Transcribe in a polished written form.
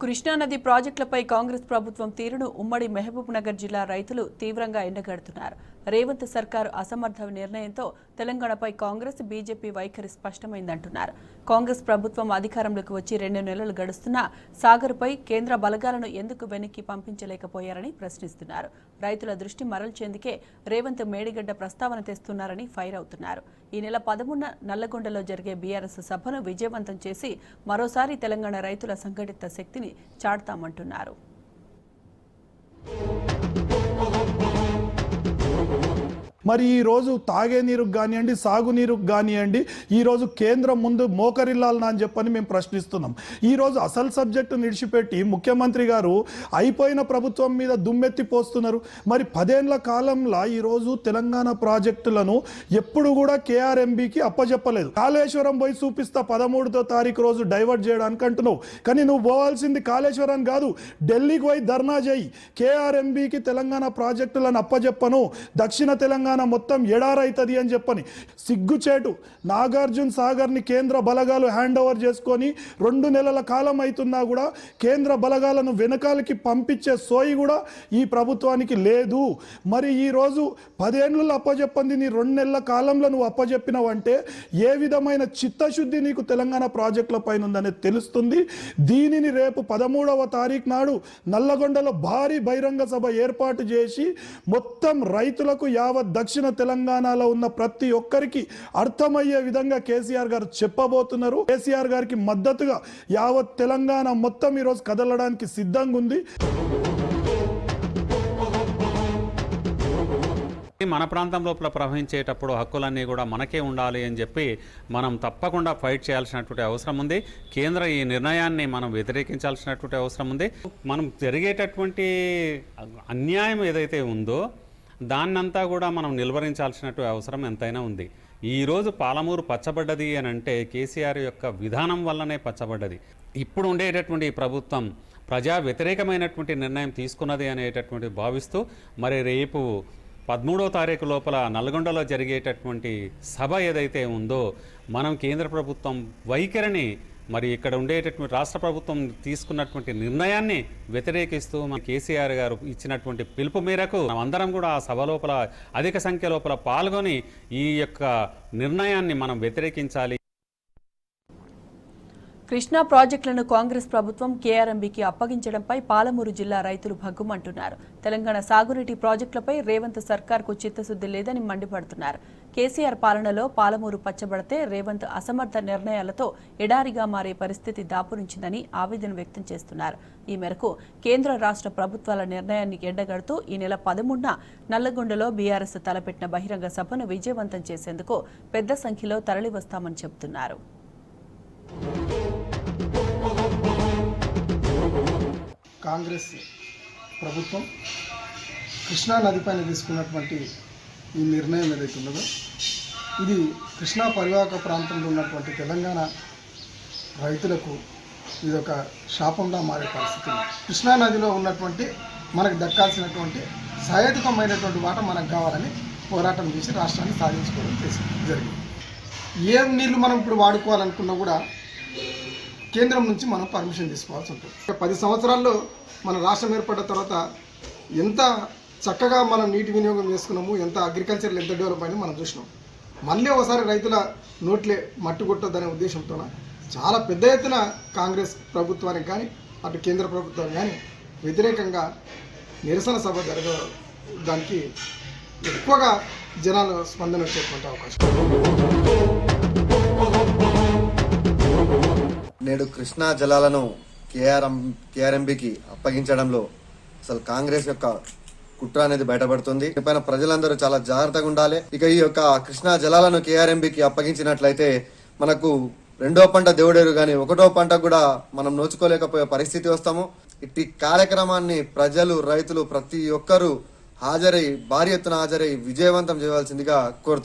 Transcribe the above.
కృష్ణానది ప్రాజెక్టులపై కాంగ్రెస్ ప్రభుత్వం తీరును ఉమ్మడి మహబూబ్ నగర్ జిల్లా రైతులు తీవ్రంగా ఎండగడుతున్నారు. రేవంత్ సర్కారు అసమర్థ నిర్ణయంతో తెలంగాణపై కాంగ్రెస్ బీజేపీ వైఖరి స్పష్టమైందంటున్నారు. కాంగ్రెస్ ప్రభుత్వం అధికారంలోకి వచ్చి 2 నెలలు గడుస్తున్నా సాగర్పై కేంద్ర బలగాలను ఎందుకు వెనక్కి పంపించలేకపోయారని ప్రశ్నిస్తున్నారు. రైతుల దృష్టి మరల్చేందుకే రేవంత్ మేడిగడ్డ ప్రస్తావన తెస్తున్నారని ఫైర్ అవుతున్నారు. ఈ నెల 13న నల్లగొండలో జరిగే బీఆర్ఎస్ సభను విజయవంతం చేసి మరోసారి తెలంగాణ రైతుల సంఘటిత శక్తిని చాటుతామంటున్నారు. మరి ఈరోజు తాగే నీరుకు కానివ్వండి, సాగునీరుకు కానివ్వండి, ఈరోజు కేంద్రం ముందు మోకరిల్లాలనా అని చెప్పని మేము ప్రశ్నిస్తున్నాం. ఈరోజు అసలు సబ్జెక్టు నిడిచిపెట్టి ముఖ్యమంత్రి గారు అయిపోయిన ప్రభుత్వం మీద దుమ్మెత్తి పోస్తున్నారు. మరి 10 ఏళ్ల కాలంలో ఈరోజు తెలంగాణ ప్రాజెక్టులను ఎప్పుడు కూడా కేఆర్ఎంబీకి అప్పచెప్పలేదు. కాళేశ్వరం పోయి చూపిస్తా 13వ తారీఖు రోజు డైవర్ట్ చేయడానికి అంటున్నావు. కానీ నువ్వు పోవాల్సింది కాళేశ్వరం కాదు, ఢిల్లీకి పోయి ధర్నా చేయి. కేఆర్ఎంబీకి తెలంగాణ ప్రాజెక్టులను అప్పచెప్పను, దక్షిణ తెలంగాణ మొత్తం ఎడారైతది అని చెప్పని సిగ్గుచేటు. నాగార్జున సాగర్ని కేంద్ర బలగాలు హ్యాండ్ ఓవర్ చేసుకొని 2 నెలల కాలం అవుతున్నా కూడా కేంద్ర బలగాలను వెనకాలకి పంపించే సోయి కూడా ఈ ప్రభుత్వానికి లేదు. మరి ఈరోజు 10 ఏళ్ళు అప్పచెప్పింది నీ 2 నెలల కాలంలో నువ్వు అప్పచెప్పినవంటే ఏ విధమైన చిత్తశుద్ధి నీకు తెలంగాణ ప్రాజెక్టుల పైన ఉందనేది తెలుస్తుంది. దీనిని రేపు 13వ తారీఖు నాడు నల్లగొండలో భారీ బహిరంగ సభ ఏర్పాటు చేసి మొత్తం రైతులకు యావత్ దక్షిణ తెలంగాణలో ఉన్న ప్రతి ఒక్కరికి అర్థమయ్యే విధంగా కేసీఆర్ గారు చెప్పబోతున్నారు. కేసీఆర్ గారికి మద్దతుగా యావత్ తెలంగాణ మొత్తం ఈరోజు కదలడానికి సిద్ధంగా ఉంది. మన ప్రాంతం లోపల ప్రవహించేటప్పుడు హక్కులన్నీ కూడా మనకే ఉండాలి అని చెప్పి మనం తప్పకుండా ఫైట్ చేయాల్సినటువంటి అవసరం ఉంది. కేంద్ర ఈ నిర్ణయాన్ని మనం వ్యతిరేకించాల్సినటువంటి అవసరం ఉంది. మనం జరిగేటటువంటి అన్యాయం ఏదైతే ఉందో దాన్నంతా కూడా మనం నిలువరించాల్సినటువంటి అవసరం ఎంతైనా ఉంది. ఈరోజు పాలమూరు పచ్చబడ్డది అని అంటే కేసీఆర్ యొక్క విధానం వల్లనే పచ్చబడ్డది. ఇప్పుడు ఉండేటటువంటి ప్రభుత్వం ప్రజా వ్యతిరేకమైనటువంటి నిర్ణయం తీసుకున్నది అనేటటువంటి భావిస్తూ మరి రేపు 13వ తారీఖు లోపల నల్గొండలో జరిగేటటువంటి సభ ఏదైతే ఉందో మనం కేంద్ర ప్రభుత్వం వైఖరిని మరి ఇక్కడ ఉండేటటువంటి రాష్ట్ర ప్రభుత్వం తీసుకున్నటువంటి నిర్ణయాన్ని వ్యతిరేకిస్తూ మన కేసీఆర్ గారు ఇచ్చినటువంటి పిలుపు మేరకు అందరం కూడా ఆ సభ లోపల అధిక సంఖ్య లోపల పాల్గొని ఈ యొక్క నిర్ణయాన్ని మనం వ్యతిరేకించాలి. కృష్ణా ప్రాజెక్టులను కాంగ్రెస్ ప్రభుత్వం కేఆర్ఎంబీకి అప్పగించడంపై పాలమూరు జిల్లా రైతులు భగ్గుమంటున్నారు. తెలంగాణ సాగునీటి ప్రాజెక్టులపై రేవంత్ సర్కార్కు చిత్తశుద్ధి లేదని మండిపడుతున్నారు. కేసీఆర్ పాలనలో పాలమూరు పచ్చబడితే రేవంత్ అసమర్థ నిర్ణయాలతో ఎడారిగా మారే పరిస్థితి దాపురించిందని ఆవేదన వ్యక్తం చేస్తున్నారు. ఈ మేరకు కేంద్ర రాష్ట్ర ప్రభుత్వాల నిర్ణయాన్ని ఎండగడుతూ ఈ నెల 13న నల్లగొండలో బీఆర్ఎస్ తలపెట్టిన బహిరంగ సభను విజయవంతం చేసేందుకు పెద్ద సంఖ్యలో తరలివస్తామని చెబుతున్నారు. కాంగ్రెస్ ప్రభుత్వం కృష్ణా నదిపైన తీసుకున్నటువంటి ఈ నిర్ణయం ఏదైతే ఉన్నదో ఇది కృష్ణా పరివాహక ప్రాంతంలో ఉన్నటువంటి తెలంగాణ రైతులకు ఇది ఒక శాపంగా మారే పరిస్థితి. కృష్ణా నదిలో ఉన్నటువంటి మనకు దక్కాల్సినటువంటి సహేతుకమైనటువంటి వాట మనకు కావాలని పోరాటం చేసి రాష్ట్రాన్ని సాధించుకోవడం జరిగింది. ఏం నీళ్లు మనం ఇప్పుడు వాడుకోవాలనుకున్నా కూడా కేంద్రం నుంచి మనం పర్మిషన్ తీసుకోవాల్సి ఉంటుంది. 10 సంవత్సరాల్లో మన రాష్ట్రం ఏర్పడ్డ తర్వాత ఎంత చక్కగా మనం నీటి వినియోగం చేసుకున్నాము, ఎంత అగ్రికల్చర్ ఎంత డెవలప్ అని మనం చూసినాం. మళ్ళీ ఒకసారి రైతుల నోట్లే మట్టు కొట్టొద్దనే ఉద్దేశంతో చాలా పెద్ద ఎత్తున కాంగ్రెస్ ప్రభుత్వానికి కానీ అటు కేంద్ర ప్రభుత్వానికి కానీ వ్యతిరేకంగా నిరసన సభ జరగడానికి ఎక్కువగా జనాల స్పందన వచ్చేటువంటి అవకాశం. నేడు కృష్ణా జలాలను కేఆర్ఎంబీకి అప్పగించడంలో అసలు కాంగ్రెస్ యొక్క కుట్ర అనేది బయటపడుతుంది. పైన ప్రజలందరూ చాలా జాగ్రత్తగా ఉండాలి. ఇక ఈ యొక్క కృష్ణా జలాలను కేఆర్ఎంబీకి అప్పగించినట్లయితే మనకు 2వ పంట దేవుడేరు కానీ 1వ పంట కూడా మనం నోచుకోలేకపోయే పరిస్థితి వస్తాము. ఇట్టి కార్యక్రమాన్ని ప్రజలు, రైతులు ప్రతి ఒక్కరూ భారీ ఎత్తున హాజరై విజయవంతం చేయవలసిందిగా కోరుతున్నారు.